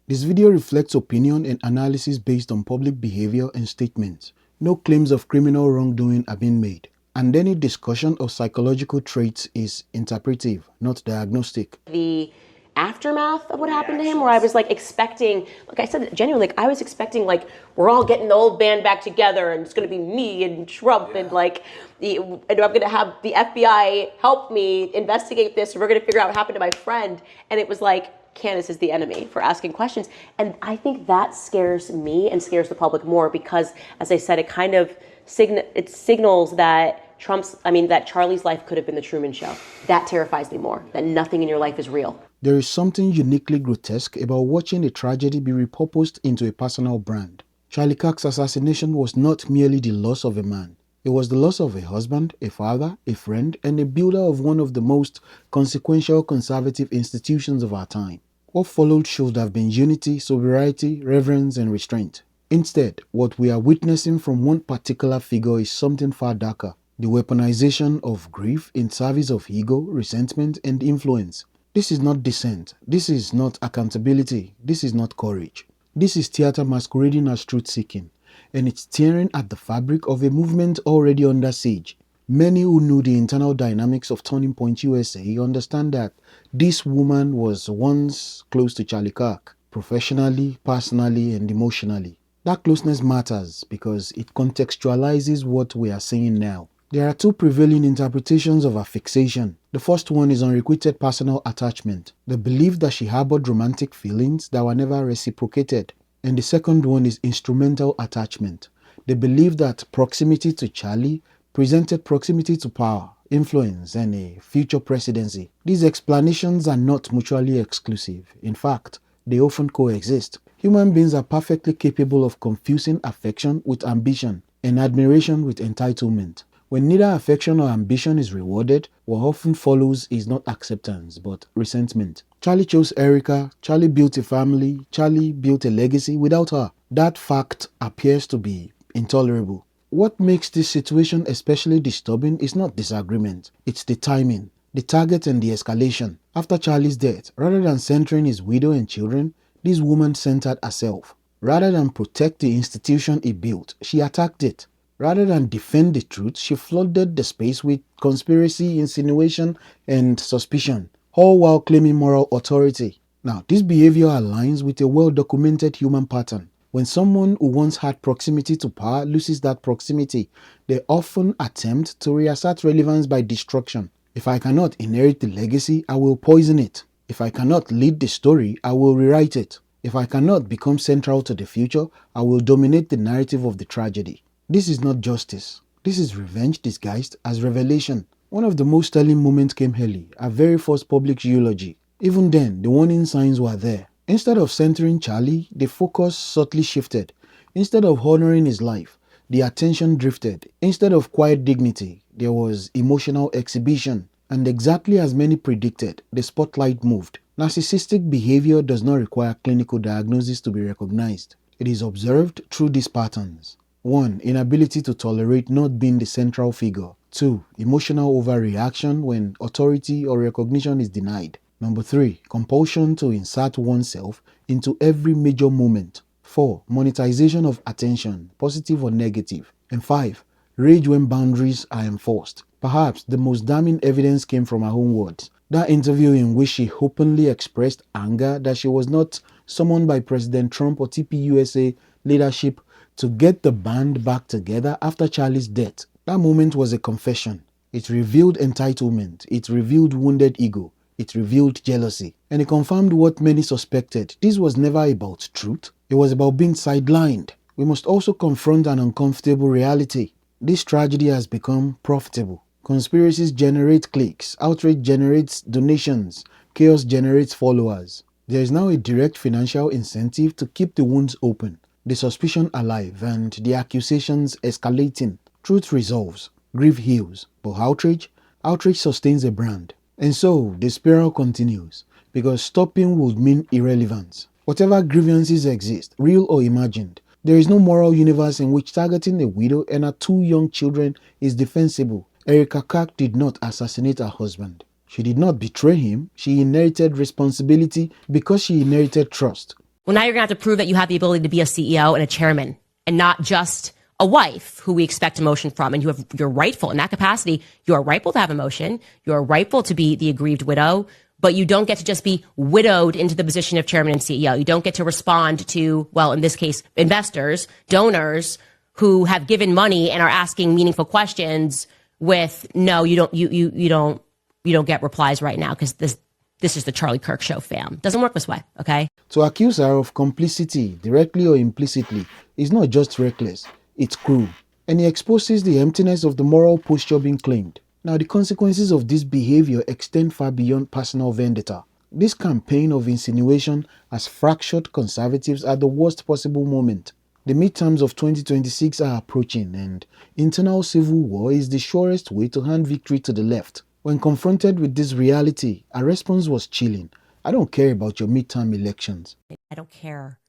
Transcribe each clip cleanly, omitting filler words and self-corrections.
This video reflects opinion and analysis based on public behavior and statements. No claims of criminal wrongdoing are being made, and any discussion of psychological traits is interpretive, not diagnostic. The aftermath of what happened to him, where I was like expecting, like I said, genuinely, like I was expecting, like, we're all getting the old band back together and it's going to be me and Trump and like, and I'm going to have the FBI help me investigate this and we're going to figure out what happened to my friend. And it was like, Candace is the enemy for asking questions. And I think that scares me and scares the public more because, as I said, it kind of signals that that Charlie's life could have been the Truman Show. That terrifies me more, that nothing in your life is real. There is something uniquely grotesque about watching a tragedy be repurposed into a personal brand. Charlie Kirk's assassination was not merely the loss of a man. It was the loss of a husband, a father, a friend, and a builder of one of the most consequential conservative institutions of our time. What followed should have been unity, sobriety, reverence, and restraint. Instead, what we are witnessing from one particular figure is something far darker: the weaponization of grief in service of ego, resentment, and influence. This is not dissent. This is not accountability. This is not courage. This is theater masquerading as truth-seeking, and it's tearing at the fabric of a movement already under siege. Many who knew the internal dynamics of Turning Point USA understand that this woman was once close to Charlie Kirk, professionally, personally, and emotionally. That closeness matters because it contextualizes what we are saying now. There are two prevailing interpretations of her fixation. The first one is unrequited personal attachment, the belief that she harbored romantic feelings that were never reciprocated. And the second one is instrumental attachment, the belief that proximity to Charlie presented proximity to power, influence, and a future presidency. These explanations are not mutually exclusive. In fact, they often coexist. Human beings are perfectly capable of confusing affection with ambition and admiration with entitlement. When neither affection or ambition is rewarded, what often follows is not acceptance, but resentment. Charlie chose Erica, Charlie built a family, Charlie built a legacy without her. That fact appears to be intolerable. What makes this situation especially disturbing is not disagreement, it's the timing, the target, and the escalation. After Charlie's death, rather than centering his widow and children, this woman centered herself. Rather than protect the institution he built, she attacked it. Rather than defend the truth, she flooded the space with conspiracy, insinuation, and suspicion, all while claiming moral authority. Now, this behavior aligns with a well-documented human pattern. When someone who once had proximity to power loses that proximity, they often attempt to reassert relevance by destruction. If I cannot inherit the legacy, I will poison it. If I cannot lead the story, I will rewrite it. If I cannot become central to the future, I will dominate the narrative of the tragedy. This is not justice. This is revenge disguised as revelation. One of the most telling moments came early, our very first public eulogy. Even then, the warning signs were there. Instead of centering Charlie, the focus subtly shifted. Instead of honoring his life, the attention drifted. Instead of quiet dignity, there was emotional exhibition. And exactly as many predicted, the spotlight moved. Narcissistic behavior does not require clinical diagnosis to be recognized. It is observed through these patterns. 1. Inability to tolerate not being the central figure. 2. Emotional overreaction when authority or recognition is denied. Number 3. Compulsion to insert oneself into every major moment. 4. Monetization of attention, positive or negative. And 5. Rage when boundaries are enforced. Perhaps the most damning evidence came from her own words. That interview in which she openly expressed anger that she was not summoned by President Trump or tpusa leadership to get the band back together after Charlie's death. That moment was a confession. It revealed entitlement. It revealed wounded ego. It revealed jealousy. And it confirmed what many suspected. This was never about truth. It was about being sidelined. We must also confront an uncomfortable reality. This tragedy has become profitable. Conspiracies generate clicks. Outrage generates donations. Chaos generates followers. There is now a direct financial incentive to keep the wounds open, the suspicion alive, and the accusations escalating. Truth resolves. Grief heals. But outrage sustains a brand. And so, the spiral continues, because stopping would mean irrelevance. Whatever grievances exist, real or imagined, there is no moral universe in which targeting a widow and her 2 young children is defensible. Erica Kirk did not assassinate her husband. She did not betray him. She inherited responsibility because she inherited trust. Well, now you're going to have to prove that you have the ability to be a CEO and a chairman and not just a wife who we expect emotion from. And you're rightful in that capacity. You are rightful to have emotion. You are rightful to be the aggrieved widow, but you don't get to just be widowed into the position of chairman and CEO. You don't get to respond to, well, in this case, investors, donors who have given money and are asking meaningful questions with, no, you don't get replies right now because this is the Charlie Kirk show, fam. Doesn't work this way, okay? To accuse her of complicity, directly or implicitly, is not just reckless, it's cruel. And it exposes the emptiness of the moral posture being claimed. Now, the consequences of this behavior extend far beyond personal vendetta. This campaign of insinuation has fractured conservatives at the worst possible moment. The midterms of 2026 are approaching, and internal civil war is the surest way to hand victory to the left. When confronted with this reality, our response was chilling. I don't care about your midterm elections. I don't care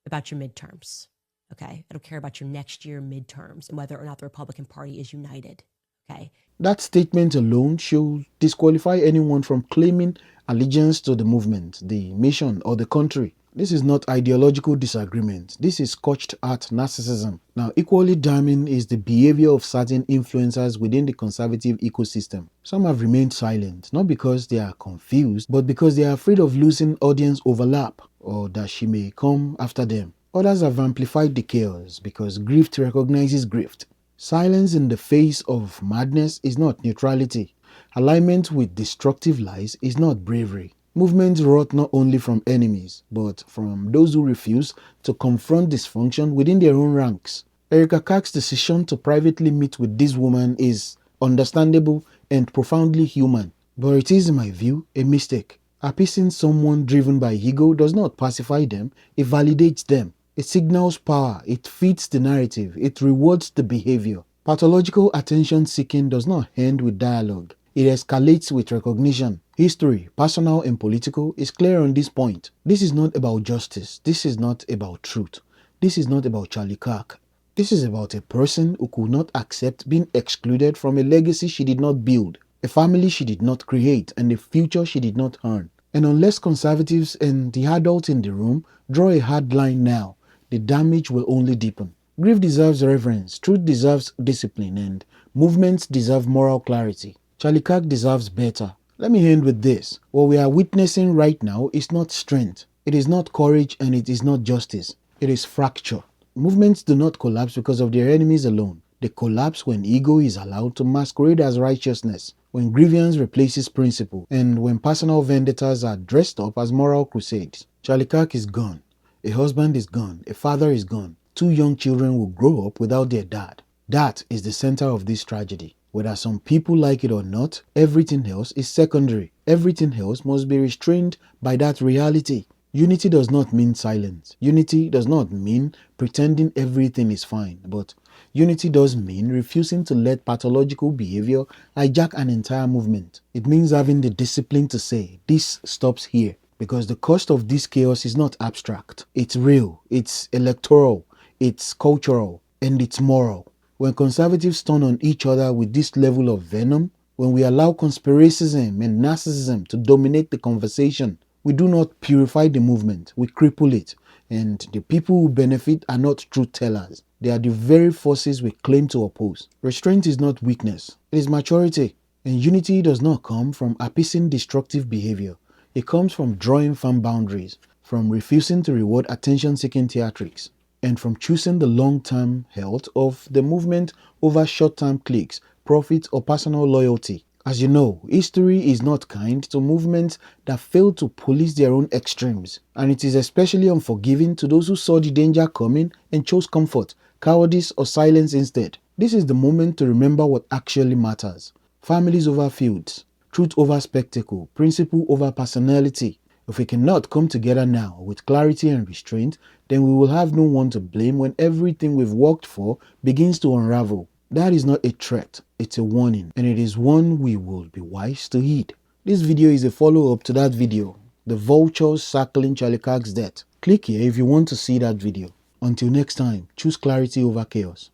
about your midterms, okay? I don't care about your next year midterms and whether or not the Republican Party is united, okay? That statement alone should disqualify anyone from claiming allegiance to the movement, the mission, or the country. This is not ideological disagreement. This is scorched earth narcissism. Now, equally damning is the behavior of certain influencers within the conservative ecosystem. Some have remained silent, not because they are confused, but because they are afraid of losing audience overlap or that she may come after them. Others have amplified the chaos because grift recognizes grift. Silence in the face of madness is not neutrality. Alignment with destructive lies is not bravery. Movements wrought not only from enemies, but from those who refuse to confront dysfunction within their own ranks. Erica Clark's decision to privately meet with this woman is understandable and profoundly human, but it is, in my view, a mistake. Appeasing someone driven by ego does not pacify them, it validates them. It signals power, it feeds the narrative, it rewards the behavior. Pathological attention-seeking does not end with dialogue. It escalates with recognition. History, personal and political, is clear on this point. This is not about justice. This is not about truth. This is not about Charlie Kirk. This is about a person who could not accept being excluded from a legacy she did not build, a family she did not create, and a future she did not earn. And unless conservatives and the adults in the room draw a hard line now, the damage will only deepen. Grief deserves reverence, truth deserves discipline, and movements deserve moral clarity. Charlie Kirk deserves better. Let me end with this. What we are witnessing right now is not strength. It is not courage, and it is not justice. It is fracture. Movements do not collapse because of their enemies alone. They collapse when ego is allowed to masquerade as righteousness, when grievance replaces principle, and when personal vendettas are dressed up as moral crusades. Charlie Kirk is gone. A husband is gone. A father is gone. 2 young children will grow up without their dad. That is the center of this tragedy. Whether some people like it or not, everything else is secondary. Everything else must be restrained by that reality. Unity does not mean silence. Unity does not mean pretending everything is fine. But unity does mean refusing to let pathological behavior hijack an entire movement. It means having the discipline to say, this stops here. Because the cost of this chaos is not abstract. It's real, it's electoral, it's cultural, and it's moral. When conservatives turn on each other with this level of venom, when we allow conspiracism and narcissism to dominate the conversation, we do not purify the movement, we cripple it. And the people who benefit are not truth tellers. They are the very forces we claim to oppose. Restraint is not weakness, it is maturity. And unity does not come from appeasing destructive behavior. It comes from drawing firm boundaries, from refusing to reward attention-seeking theatrics, and from choosing the long-term health of the movement over short-term clicks, profit, or personal loyalty. As you know, history is not kind to movements that fail to police their own extremes, and it is especially unforgiving to those who saw the danger coming and chose comfort, cowardice, or silence instead. This is the moment to remember what actually matters. Families over feuds, truth over spectacle, principle over personality. If we cannot come together now with clarity and restraint, then we will have no one to blame when everything we've worked for begins to unravel. That is not a threat, it's a warning, and it is one we will be wise to heed. This video is a follow-up to that video, the Vultures circling Charlie Kirk's death. Click here if you want to see that video. Until next time, choose clarity over chaos.